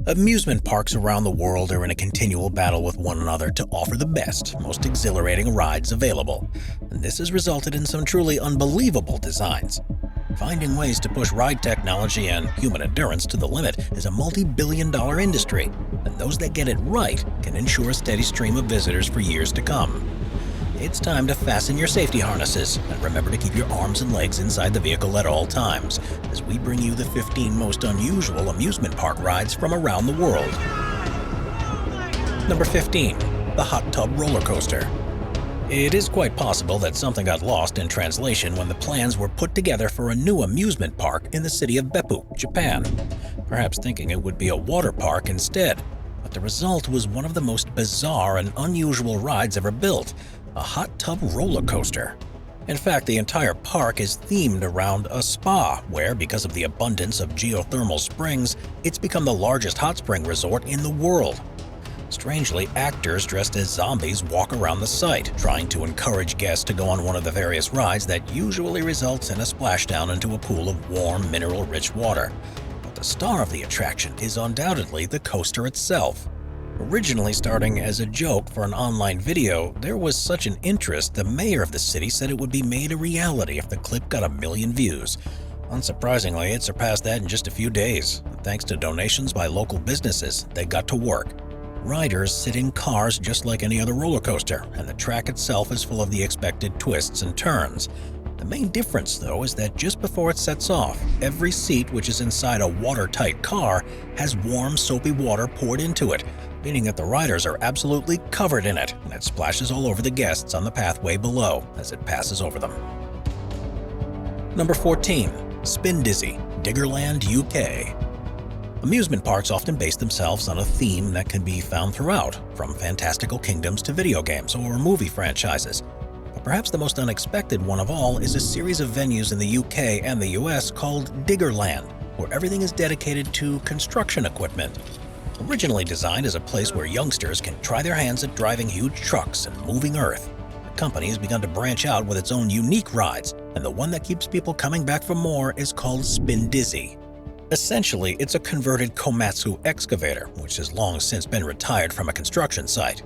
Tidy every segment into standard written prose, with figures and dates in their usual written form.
Amusement parks around the world are in a continual battle with one another to offer the best, most exhilarating rides available. And this has resulted in some truly unbelievable designs. Finding ways to push ride technology and human endurance to the limit is a multi-billion-dollar industry, and those that get it right can ensure a steady stream of visitors for years to come. It's time to fasten your safety harnesses and remember to keep your arms and legs inside the vehicle at all times as we bring you the 15 most unusual amusement park rides from around the world. Number 15. The Hot Tub Rollercoaster. It is quite possible that something got lost in translation when the plans were put together for a new amusement park in the city of Beppu, Japan, perhaps thinking it would be a water park instead. But the result was one of the most bizarre and unusual rides ever built, a hot tub roller coaster. In fact, the entire park is themed around a spa where, because of the abundance of geothermal springs, it's become the largest hot spring resort in the world. Strangely, actors dressed as zombies walk around the site, trying to encourage guests to go on one of the various rides that usually results in a splashdown into a pool of warm, mineral-rich water. But the star of the attraction is undoubtedly the coaster itself. Originally starting as a joke for an online video, there was such an interest the mayor of the city said it would be made a reality if the clip got 1 million views. Unsurprisingly, it surpassed that in just a few days. Thanks to donations by local businesses, they got to work. Riders sit in cars just like any other roller coaster, and the track itself is full of the expected twists and turns. The main difference, though, is that just before it sets off, every seat which is inside a watertight car has warm, soapy water poured into it, meaning that the riders are absolutely covered in it, and it splashes all over the guests on the pathway below as it passes over them. Number 14. Spin Dizzy, Diggerland, UK. Amusement parks often base themselves on a theme that can be found throughout, from fantastical kingdoms to video games or movie franchises. But perhaps the most unexpected one of all is a series of venues in the UK and the US called Diggerland, where everything is dedicated to construction equipment. Originally designed as a place where youngsters can try their hands at driving huge trucks and moving earth, the company has begun to branch out with its own unique rides, and the one that keeps people coming back for more is called Spin Dizzy. Essentially, it's a converted Komatsu excavator, which has long since been retired from a construction site.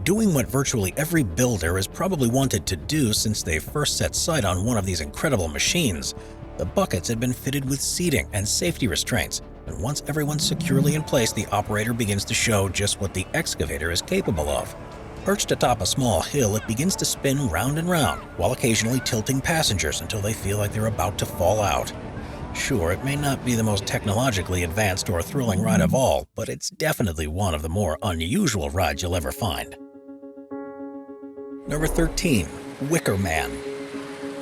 Doing what virtually every builder has probably wanted to do since they first set sight on one of these incredible machines, the buckets had been fitted with seating and safety restraints, and once everyone's securely in place, the operator begins to show just what the excavator is capable of. Perched atop a small hill, it begins to spin round and round, while occasionally tilting passengers until they feel like they're about to fall out. Sure, it may not be the most technologically advanced or thrilling ride of all, but it's definitely one of the more unusual rides you'll ever find. Number 13. Wicker Man.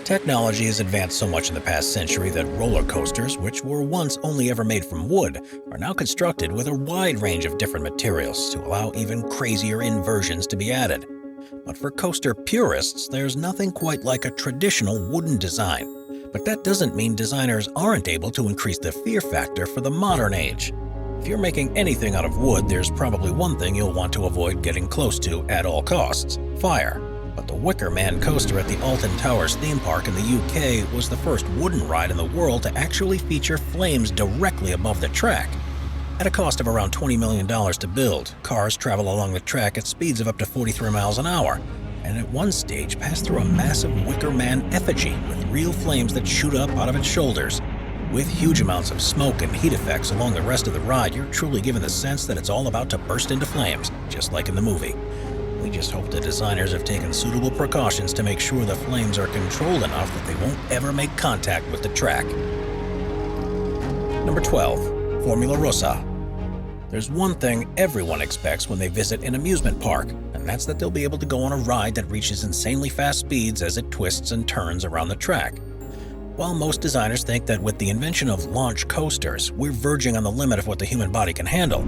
Technology has advanced so much in the past century that roller coasters, which were once only ever made from wood, are now constructed with a wide range of different materials to allow even crazier inversions to be added. But for coaster purists, there's nothing quite like a traditional wooden design. But that doesn't mean designers aren't able to increase the fear factor for the modern age. If you're making anything out of wood, there's probably one thing you'll want to avoid getting close to at all costs: fire. But the Wicker Man coaster at the Alton Towers theme park in the UK was the first wooden ride in the world to actually feature flames directly above the track. At a cost of around $20 million to build, cars travel along the track at speeds of up to 43 miles an hour, and at one stage pass through a massive Wicker Man effigy with real flames that shoot up out of its shoulders. With huge amounts of smoke and heat effects along the rest of the ride, you're truly given the sense that it's all about to burst into flames, just like in the movie. We just hope the designers have taken suitable precautions to make sure the flames are controlled enough that they won't ever make contact with the track. Number 12. Formula Rossa. There's one thing everyone expects when they visit an amusement park, and that's that they'll be able to go on a ride that reaches insanely fast speeds as it twists and turns around the track. While most designers think that with the invention of launch coasters, we're verging on the limit of what the human body can handle,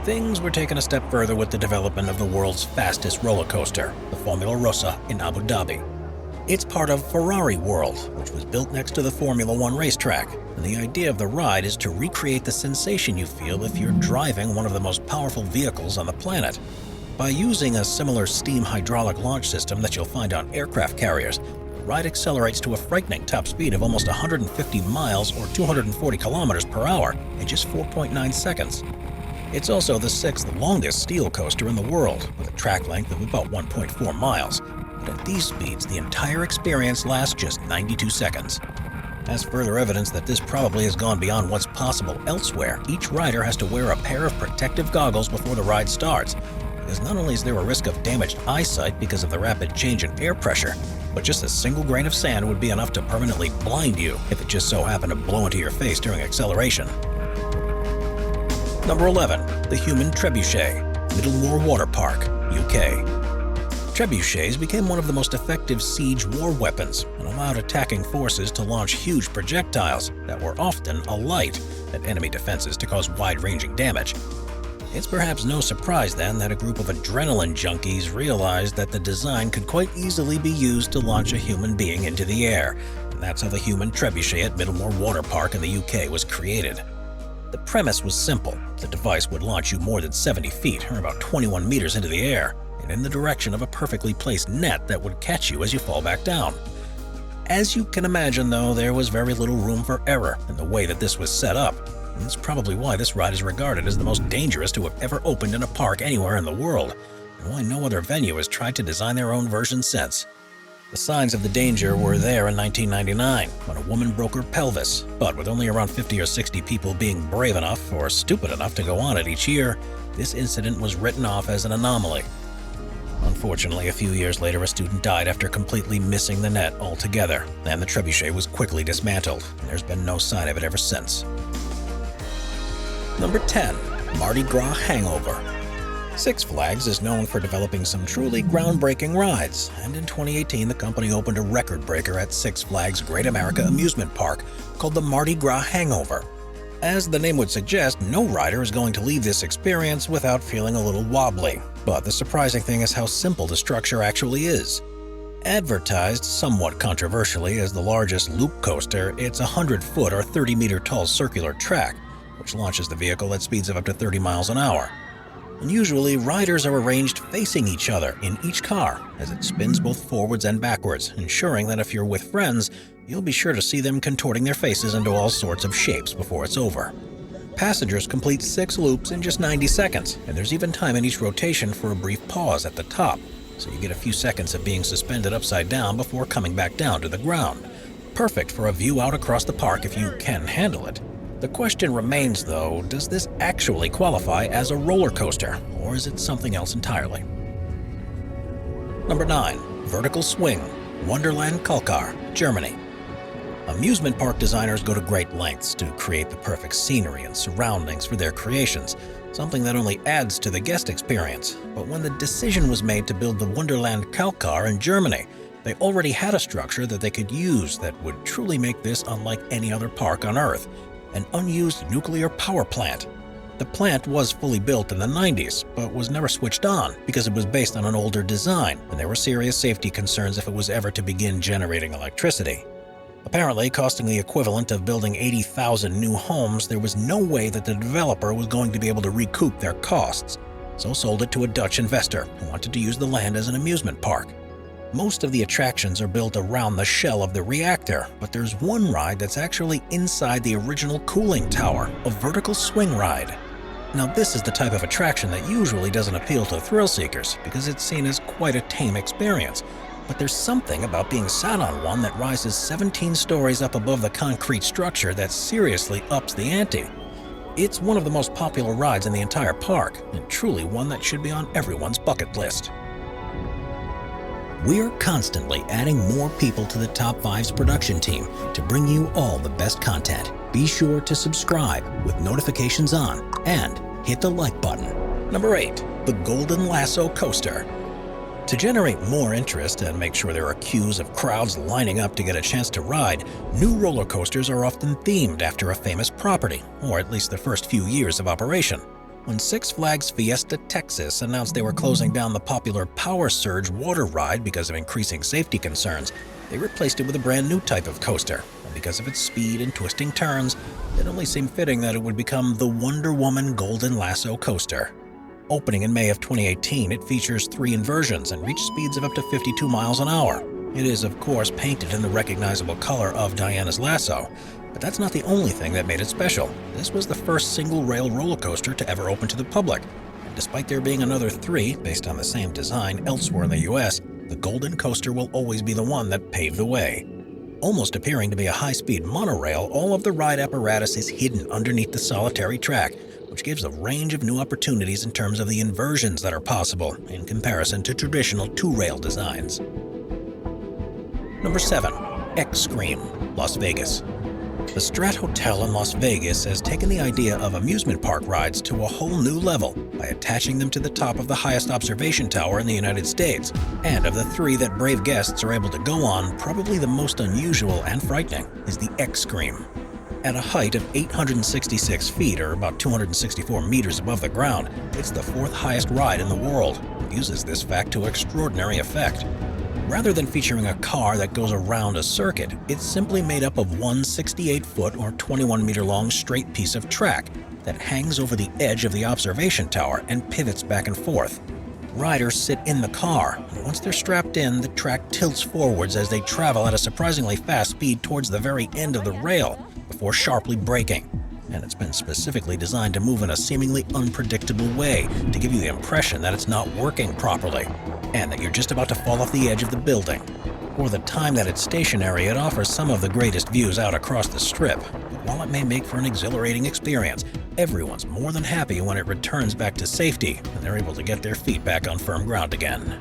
things were taken a step further with the development of the world's fastest roller coaster, the Formula Rossa in Abu Dhabi. It's part of Ferrari World, which was built next to the Formula One racetrack, and the idea of the ride is to recreate the sensation you feel if you're driving one of the most powerful vehicles on the planet. By using a similar steam hydraulic launch system that you'll find on aircraft carriers, the ride accelerates to a frightening top speed of almost 150 miles or 240 kilometers per hour in just 4.9 seconds. It's also the sixth longest steel coaster in the world, with a track length of about 1.4 miles. But at these speeds, the entire experience lasts just 92 seconds. As further evidence that this probably has gone beyond what's possible elsewhere, each rider has to wear a pair of protective goggles before the ride starts, because not only is there a risk of damaged eyesight because of the rapid change in air pressure, but just a single grain of sand would be enough to permanently blind you if it just so happened to blow into your face during acceleration. Number 11. The Human Trebuchet, Middlemoor Water Park, UK. Trebuchets became one of the most effective siege war weapons and allowed attacking forces to launch huge projectiles that were often alight at enemy defenses to cause wide-ranging damage. It's perhaps no surprise then that a group of adrenaline junkies realized that the design could quite easily be used to launch a human being into the air, and that's how the Human Trebuchet at Middlemoor Water Park in the UK was created. The premise was simple. The device would launch you more than 70 feet, or about 21 meters into the air, and in the direction of a perfectly placed net that would catch you as you fall back down. As you can imagine, though, there was very little room for error in the way that this was set up. And that's probably why this ride is regarded as the most dangerous to have ever opened in a park anywhere in the world, and why no other venue has tried to design their own version since. The signs of the danger were there in 1999, when a woman broke her pelvis, but with only around 50 or 60 people being brave enough or stupid enough to go on it each year, this incident was written off as an anomaly. Unfortunately, a few years later, a student died after completely missing the net altogether, and the trebuchet was quickly dismantled, and there's been no sign of it ever since. Number 10. Mardi Gras Hangover. Six Flags is known for developing some truly groundbreaking rides, and in 2018 the company opened a record breaker at Six Flags Great America Amusement Park called the Mardi Gras Hangover. As the name would suggest, no rider is going to leave this experience without feeling a little wobbly, but the surprising thing is how simple the structure actually is. Advertised somewhat controversially as the largest loop coaster, it's a 100-foot or 30-meter tall circular track, which launches the vehicle at speeds of up to 30 miles an hour. And usually, riders are arranged facing each other in each car as it spins both forwards and backwards, ensuring that if you're with friends, you'll be sure to see them contorting their faces into all sorts of shapes before it's over. Passengers complete 6 loops in just 90 seconds, and there's even time in each rotation for a brief pause at the top, so you get a few seconds of being suspended upside down before coming back down to the ground. Perfect for a view out across the park if you can handle it. The question remains, though, does this actually qualify as a roller coaster, or is it something else entirely? Number 9. Vertical Swing, Wonderland Kalkar, Germany. Amusement park designers go to great lengths to create the perfect scenery and surroundings for their creations, something that only adds to the guest experience. But when the decision was made to build the Wonderland Kalkar in Germany, they already had a structure that they could use that would truly make this unlike any other park on Earth. An unused nuclear power plant. The plant was fully built in the 90s, but was never switched on because it was based on an older design, and there were serious safety concerns if it was ever to begin generating electricity. Apparently, costing the equivalent of building 80,000 new homes, there was no way that the developer was going to be able to recoup their costs, so sold it to a Dutch investor who wanted to use the land as an amusement park. Most of the attractions are built around the shell of the reactor, but there's one ride that's actually inside the original cooling tower, a vertical swing ride. Now, this is the type of attraction that usually doesn't appeal to thrill seekers because it's seen as quite a tame experience. But there's something about being sat on one that rises 17 stories up above the concrete structure that seriously ups the ante. It's one of the most popular rides in the entire park, and truly one that should be on everyone's bucket list. We're constantly adding more people to the Top 5's production team to bring you all the best content. Be sure to subscribe with notifications on and hit the like button. Number 8. The Golden Lasso Coaster. To generate more interest and make sure there are queues of crowds lining up to get a chance to ride, new roller coasters are often themed after a famous property, or at least the first few years of operation. When Six Flags Fiesta Texas announced they were closing down the popular Power Surge water ride because of increasing safety concerns, they replaced it with a brand new type of coaster. And because of its speed and twisting turns, it only seemed fitting that it would become the Wonder Woman Golden Lasso Coaster. Opening in May of 2018, it features 3 inversions and reached speeds of up to 52 miles an hour. It is, of course, painted in the recognizable color of Diana's lasso, But that's not the only thing that made it special. This was the first single-rail roller coaster to ever open to the public. And despite there being another 3, based on the same design, elsewhere in the US, the Golden Coaster will always be the one that paved the way. Almost appearing to be a high-speed monorail, all of the ride apparatus is hidden underneath the solitary track, which gives a range of new opportunities in terms of the inversions that are possible in comparison to traditional 2-rail designs. Number 7. X-Scream, Las Vegas. The Strat Hotel in Las Vegas has taken the idea of amusement park rides to a whole new level by attaching them to the top of the highest observation tower in the United States. And of the 3 that brave guests are able to go on, probably the most unusual and frightening is the X-Scream. At a height of 866 feet, or about 264 meters above the ground, it's the 4th highest ride in the world. It uses this fact to extraordinary effect. Rather than featuring a car that goes around a circuit, it's simply made up of one 68-foot or 21-meter-long straight piece of track that hangs over the edge of the observation tower and pivots back and forth. Riders sit in the car, and once they're strapped in, the track tilts forwards as they travel at a surprisingly fast speed towards the very end of the rail, before sharply braking. And it's been specifically designed to move in a seemingly unpredictable way to give you the impression that it's not working properly, and that you're just about to fall off the edge of the building. For the time that it's stationary, it offers some of the greatest views out across the strip. But while it may make for an exhilarating experience, everyone's more than happy when it returns back to safety and they're able to get their feet back on firm ground again.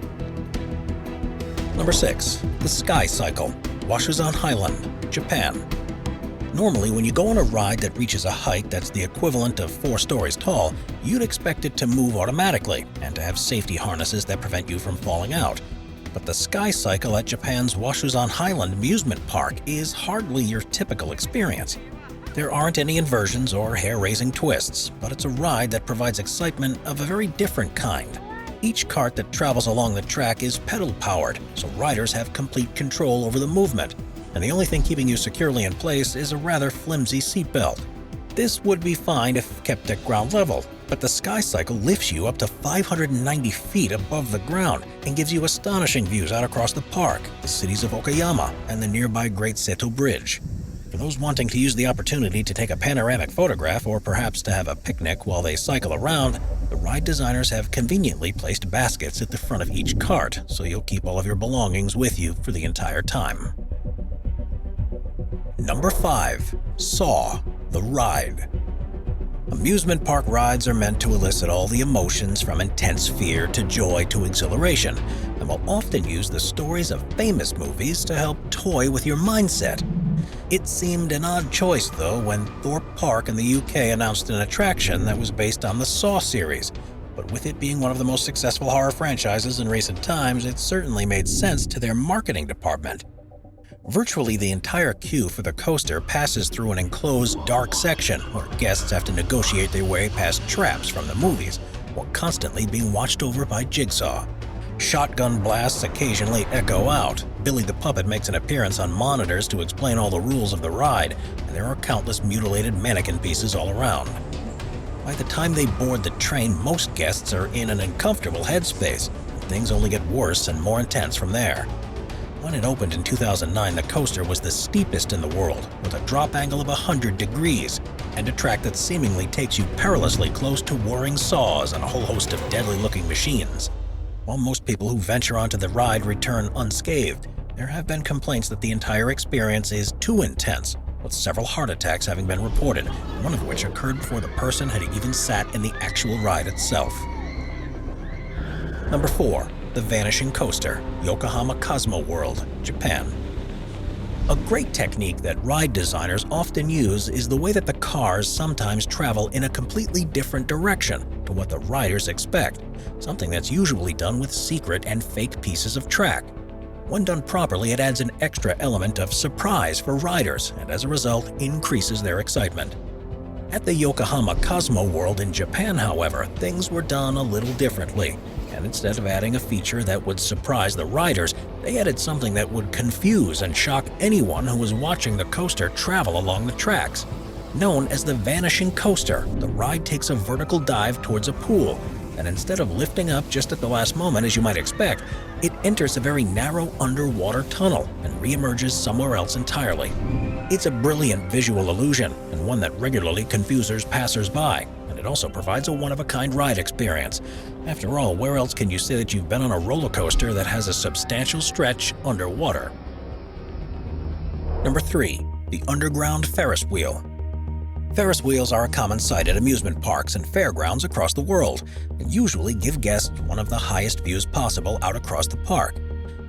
Number 6. The Sky Cycle, Washuzan Highland, Japan. Normally, when you go on a ride that reaches a height that's the equivalent of 4 stories tall, you'd expect it to move automatically and to have safety harnesses that prevent you from falling out. But the Sky Cycle at Japan's Washuzan Highland Amusement Park is hardly your typical experience. There aren't any inversions or hair-raising twists, but it's a ride that provides excitement of a very different kind. Each cart that travels along the track is pedal-powered, so riders have complete control over the movement, and the only thing keeping you securely in place is a rather flimsy seatbelt. This would be fine if kept at ground level, but the Sky Cycle lifts you up to 590 feet above the ground and gives you astonishing views out across the park, the cities of Yokohama, and the nearby Great Seto Bridge. For those wanting to use the opportunity to take a panoramic photograph or perhaps to have a picnic while they cycle around, the ride designers have conveniently placed baskets at the front of each cart, so you'll keep all of your belongings with you for the entire time. Number 5. Saw, the Ride. Amusement park rides are meant to elicit all the emotions from intense fear to joy to exhilaration, and will often use the stories of famous movies to help toy with your mindset. It seemed an odd choice, though, when Thorpe Park in the UK announced an attraction that was based on the Saw series, but with it being one of the most successful horror franchises in recent times, it certainly made sense to their marketing department. Virtually the entire queue for the coaster passes through an enclosed, dark section where guests have to negotiate their way past traps from the movies, while constantly being watched over by Jigsaw. Shotgun blasts occasionally echo out. Billy the Puppet makes an appearance on monitors to explain all the rules of the ride, and there are countless mutilated mannequin pieces all around. By the time they board the train, most guests are in an uncomfortable headspace, and things only get worse and more intense from there. When it opened in 2009, the coaster was the steepest in the world, with a drop angle of 100 degrees, and a track that seemingly takes you perilously close to whirring saws and a whole host of deadly-looking machines. While most people who venture onto the ride return unscathed, there have been complaints that the entire experience is too intense, with several heart attacks having been reported, one of which occurred before the person had even sat in the actual ride itself. Number 4. The Vanishing Coaster, Yokohama Cosmo World, Japan. A great technique that ride designers often use is the way that the cars sometimes travel in a completely different direction to what the riders expect, something that's usually done with secret and fake pieces of track. When done properly, it adds an extra element of surprise for riders and as a result increases their excitement. At the Yokohama Cosmo World in Japan, however, things were done a little differently. And instead of adding a feature that would surprise the riders, they added something that would confuse and shock anyone who was watching the coaster travel along the tracks. Known as the Vanishing Coaster, the ride takes a vertical dive towards a pool, and instead of lifting up just at the last moment as you might expect, it enters a very narrow underwater tunnel and reemerges somewhere else entirely. It's a brilliant visual illusion and one that regularly confuses passers-by, and it also provides a one-of-a-kind ride experience. After all, where else can you say that you've been on a roller coaster that has a substantial stretch underwater? Number 3. The underground Ferris wheel. Ferris wheels are a common sight at amusement parks and fairgrounds across the world, and usually give guests one of the highest views possible out across the park.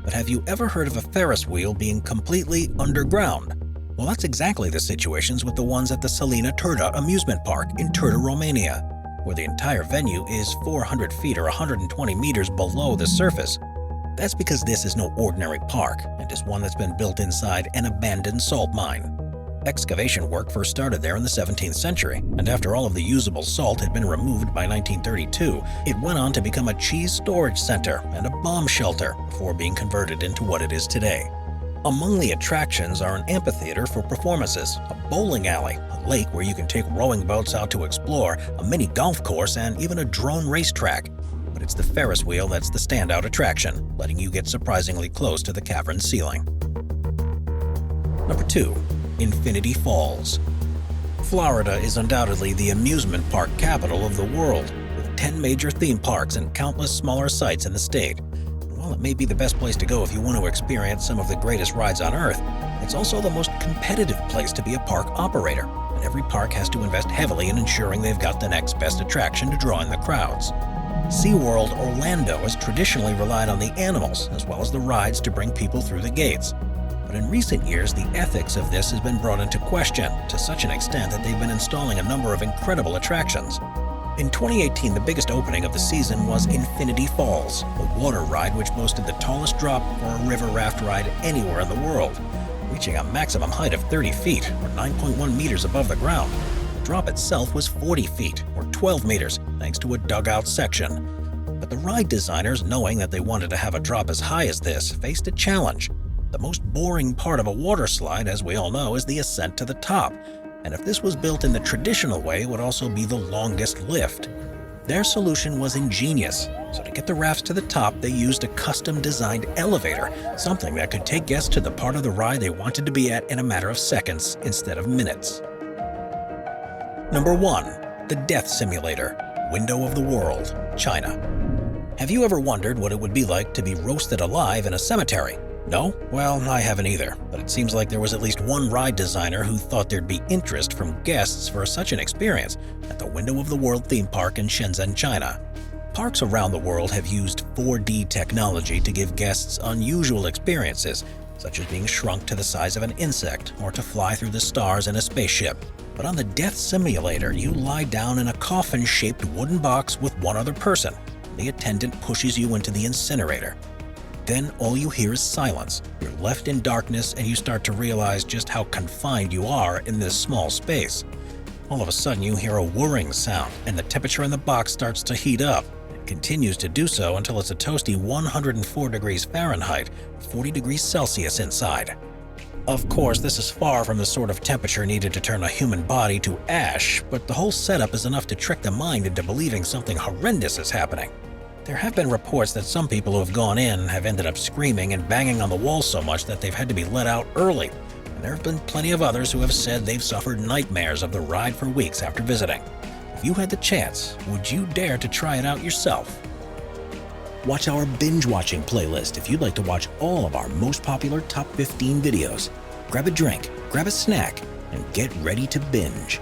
But have you ever heard of a Ferris wheel being completely underground? Well, that's exactly the situations with the ones at the Salina Turda Amusement Park in Turda, Romania, where the entire venue is 400 feet or 120 meters below the surface. That's because this is no ordinary park, and is one that's been built inside an abandoned salt mine. Excavation work first started there in the 17th century, and after all of the usable salt had been removed by 1932, it went on to become a cheese storage center and a bomb shelter before being converted into what it is today. Among the attractions are an amphitheater for performances, a bowling alley, a lake where you can take rowing boats out to explore, a mini golf course, and even a drone racetrack. But it's the Ferris wheel that's the standout attraction, letting you get surprisingly close to the cavern's ceiling. Number 2. Infinity Falls. Florida is undoubtedly the amusement park capital of the world, with 10 major theme parks and countless smaller sites in the state. While it may be the best place to go if you want to experience some of the greatest rides on Earth, it's also the most competitive place to be a park operator, and every park has to invest heavily in ensuring they've got the next best attraction to draw in the crowds. SeaWorld Orlando has traditionally relied on the animals as well as the rides to bring people through the gates. But in recent years, the ethics of this has been brought into question to such an extent that they've been installing a number of incredible attractions. In 2018, the biggest opening of the season was Infinity Falls, a water ride which boasted the tallest drop for a river raft ride anywhere in the world, reaching a maximum height of 30 feet, or 9.1 meters above the ground. The drop itself was 40 feet, or 12 meters, thanks to a dugout section. But the ride designers, knowing that they wanted to have a drop as high as this, faced a challenge. The most boring part of a water slide, as we all know, is the ascent to the top. And if this was built in the traditional way, it would also be the longest lift. Their solution was ingenious. So to get the rafts to the top, they used a custom-designed elevator, something that could take guests to the part of the ride they wanted to be at in a matter of seconds instead of minutes. Number 1. The Death Simulator, Window of the World, China. Have you ever wondered what it would be like to be roasted alive in a cemetery? No? Well, I haven't either, but it seems like there was at least one ride designer who thought there'd be interest from guests for such an experience at the Window of the World theme park in Shenzhen, China. Parks around the world have used 4D technology to give guests unusual experiences, such as being shrunk to the size of an insect or to fly through the stars in a spaceship. But on the Death Simulator, you lie down in a coffin-shaped wooden box with one other person. The attendant pushes you into the incinerator. Then all you hear is silence. You're left in darkness and you start to realize just how confined you are in this small space. All of a sudden you hear a whirring sound and the temperature in the box starts to heat up. It continues to do so until it's a toasty 104 degrees Fahrenheit, 40 degrees Celsius inside. Of course, this is far from the sort of temperature needed to turn a human body to ash, but the whole setup is enough to trick the mind into believing something horrendous is happening. There have been reports that some people who have gone in have ended up screaming and banging on the walls so much that they've had to be let out early. And there have been plenty of others who have said they've suffered nightmares of the ride for weeks after visiting. If you had the chance, would you dare to try it out yourself? Watch our binge-watching playlist if you'd like to watch all of our most popular top 15 videos. Grab a drink, grab a snack, and get ready to binge.